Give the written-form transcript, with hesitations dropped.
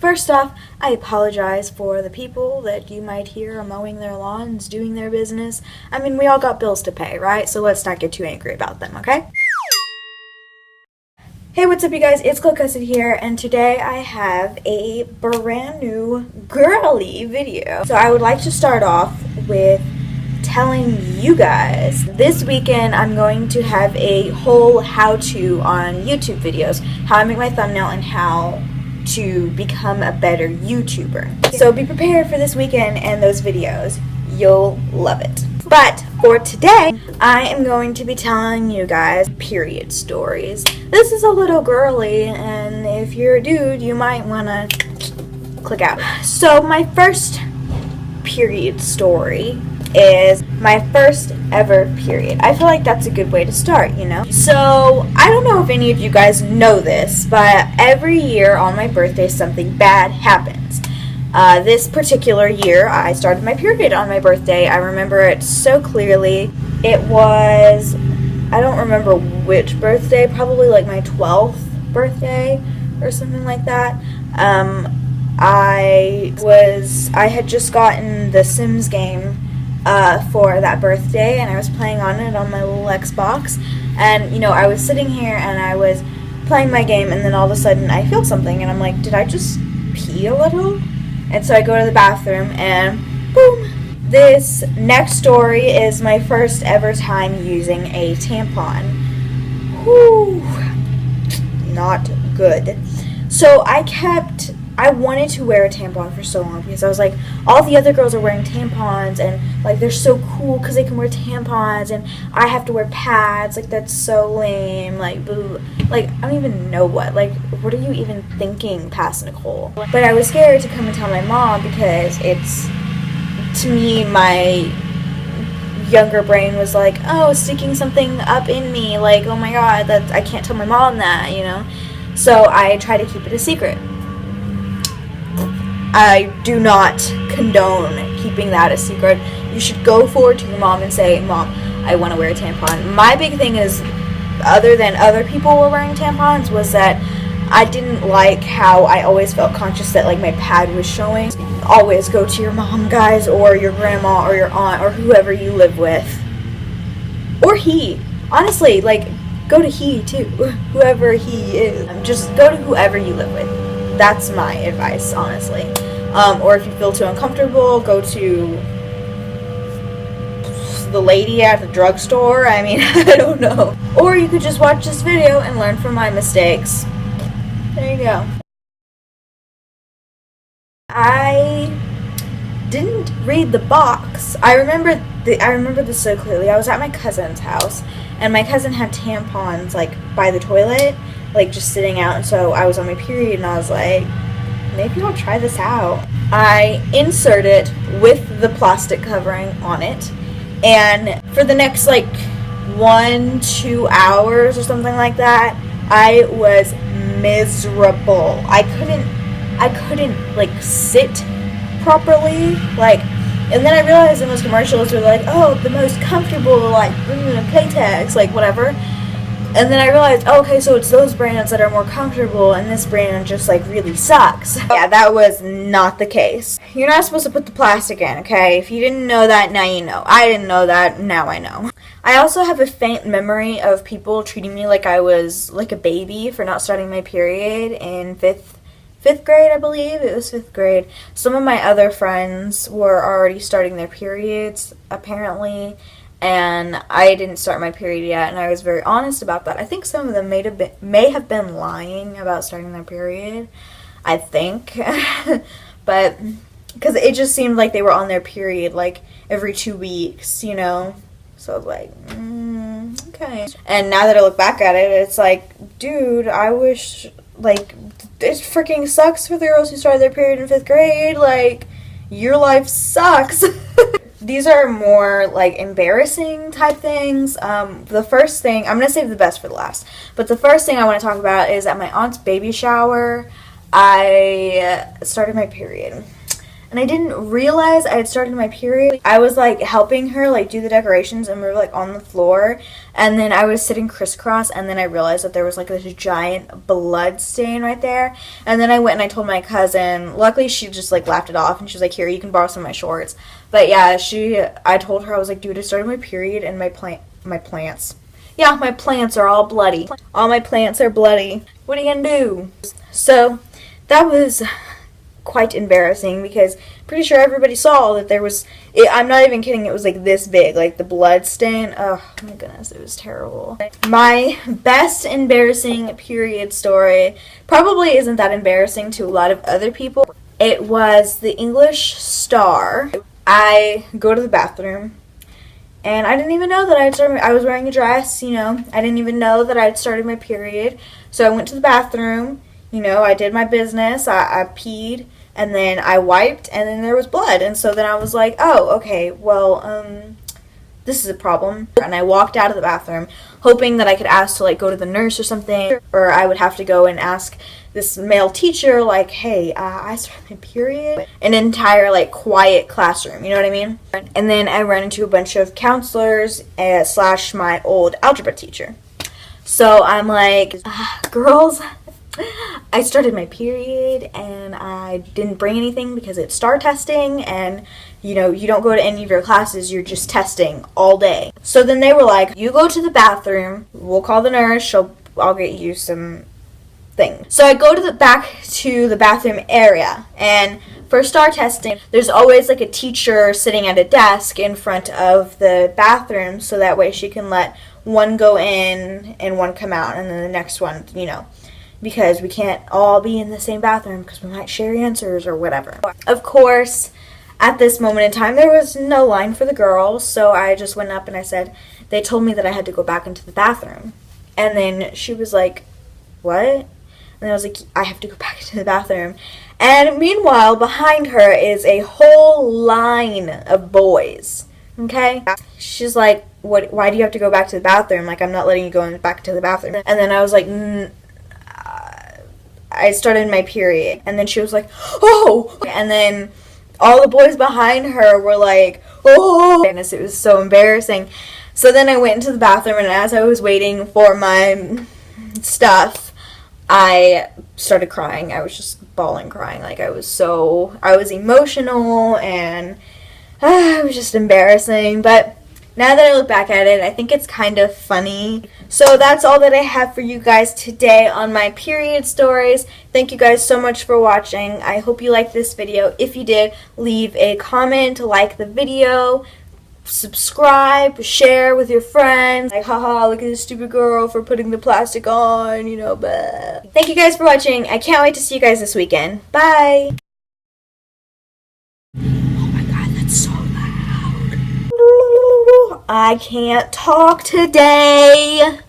First off, I apologize for the people that you might hear are mowing their lawns, doing their business. I mean, we all got bills to pay, right? So let's not get too angry about them, okay? Hey, what's up you guys? It's Chloe Cussett here, and today I have a brand new girly video. So I would like to start off with telling you guys this weekend I'm going to have a whole how-to on YouTube videos, how I make my thumbnail and how to become a better YouTuber. So be prepared for this weekend and those videos. You'll love it. But for today, I am going to be telling you guys period stories. This is a little girly, and if you're a dude, you might want to click out. So my first period story is my first ever period. I feel like that's a good way to start, you know? So, I don't know if any of you guys know this, but every year on my birthday something bad happens. This particular year, I started my period on my birthday. I remember it so clearly. It was, I don't remember which birthday, probably like my 12th birthday or something like that. I had just gotten the Sims game for that birthday, and I was playing on it on my little Xbox, and, you know, I was sitting here and I was playing my game, and then all of a sudden I feel something, and I'm like, did I just pee a little? And so I go to the bathroom, and boom! This next story is my first ever time using a tampon. Whew, not good. So I wanted to wear a tampon for so long because I was like, all the other girls are wearing tampons, and like they're so cool because they can wear tampons, and I have to wear pads. Like, that's so lame. Like, boo. Like, I don't even know what are you even thinking past Nicole? But I was scared to come and tell my mom because to me, my younger brain was like, oh, sticking something up in me. Like, oh my god, I can't tell my mom that, you know? So I try to keep it a secret. I do not condone keeping that a secret. You should go forward to your mom and say, Mom, I want to wear a tampon. My big thing is, other than other people were wearing tampons, was that I didn't like how I always felt conscious that, like, my pad was showing. Always go to your mom, guys, or your grandma, or your aunt, or whoever you live with. Or he. Honestly, like, go to he, too. Whoever he is. Just go to whoever you live with. That's my advice, honestly. Or if you feel too uncomfortable, go to the lady at the drugstore. I mean, I don't know. Or you could just watch this video and learn from my mistakes. There you go. I didn't read the box. I remember this so clearly. I was at my cousin's house, and my cousin had tampons, like, by the toilet, like, just sitting out, and so I was on my period, and I was like, maybe I'll try this out. I insert it with the plastic covering on it, and for the next, like, 1-2 hours or something like that, I was miserable. I couldn't, like, sit properly, like, and then I realized in those commercials were like, oh, the most comfortable, like, Playtex, like, whatever. And then I realized, oh, okay, so it's those brands that are more comfortable, and this brand just, like, really sucks. Yeah, that was not the case. You're not supposed to put the plastic in, okay? If you didn't know that, now you know. I didn't know that, now I know. I also have a faint memory of people treating me like I was, like, a baby for not starting my period in fifth grade, I believe. It was 5th grade. Some of my other friends were already starting their periods, apparently, and I didn't start my period yet, and I was very honest about that. I think some of them may have been lying about starting their period, I think, but because it just seemed like they were on their period, like, every 2 weeks, you know, so I was like, okay. And now that I look back at it, it's like, dude, I wish, like, it freaking sucks for the girls who started their period in 5th grade, like, your life sucks. These are more, like, embarrassing type things. The first thing, I'm going to save the best for the last, but the first thing I want to talk about is at my aunt's baby shower, I started my period. and I didn't realize I had started my period. I was like helping her like do the decorations, and we were like on the floor, and then I was sitting crisscross, and then I realized that there was like this giant blood stain right there, and then I went and I told my cousin. Luckily she just like laughed it off, and she was like, here, you can borrow some of my shorts. But yeah, I told her, I was like, dude, I started my period, and my plants, yeah, my plants are all bloody. All my plants are bloody. What are you gonna do? So that was quite embarrassing, because pretty sure everybody saw that there was, I'm not even kidding, it was like this big, like the blood stain. Oh my goodness, it was terrible. My best embarrassing period story probably isn't that embarrassing to a lot of other people. It was the English Star. I go to the bathroom, and I didn't even know that I was wearing a dress, you know. I didn't even know that I'd started my period. So I went to the bathroom, you know, I did my business, I peed, and then I wiped, and then there was blood. And so then I was like, oh, okay, well, this is a problem. And I walked out of the bathroom hoping that I could ask to like go to the nurse or something, or I would have to go and ask this male teacher like, hey, I started my period. An entire like quiet classroom, you know what I mean? And then I ran into a bunch of counselors slash my old algebra teacher. So I'm like, girls, I started my period, and I didn't bring anything because it's STAR testing, and you know, you don't go to any of your classes, you're just testing all day. So then they were like, you go to the bathroom, we'll call the nurse, I'll get you some things. So I go to the bathroom area, and for STAR testing, there's always like a teacher sitting at a desk in front of the bathroom, so that way she can let one go in and one come out, and then the next one, you know, because we can't all be in the same bathroom because we might share answers or whatever. Of course, at this moment in time, there was no line for the girls, so I just went up and I said, they told me that I had to go back into the bathroom. And then she was like, what? And then I was like, I have to go back into the bathroom. And meanwhile, behind her is a whole line of boys. Okay? She's like, what? Why do you have to go back to the bathroom? Like, I'm not letting you go back to the bathroom. And then I was like, I started my period. And then she was like, oh! And then all the boys behind her were like, oh! And it was so embarrassing. So then I went into the bathroom, and as I was waiting for my stuff, I started crying. I was just bawling, crying. Like, I was emotional, and it was just embarrassing. But now that I look back at it, I think it's kind of funny. So that's all that I have for you guys today on my period stories. Thank you guys so much for watching. I hope you liked this video. If you did, leave a comment, like the video, subscribe, share with your friends. Like, haha, look at this stupid girl for putting the plastic on, you know, but thank you guys for watching. I can't wait to see you guys this weekend. Bye! Oh my god, that's so loud. I can't talk today.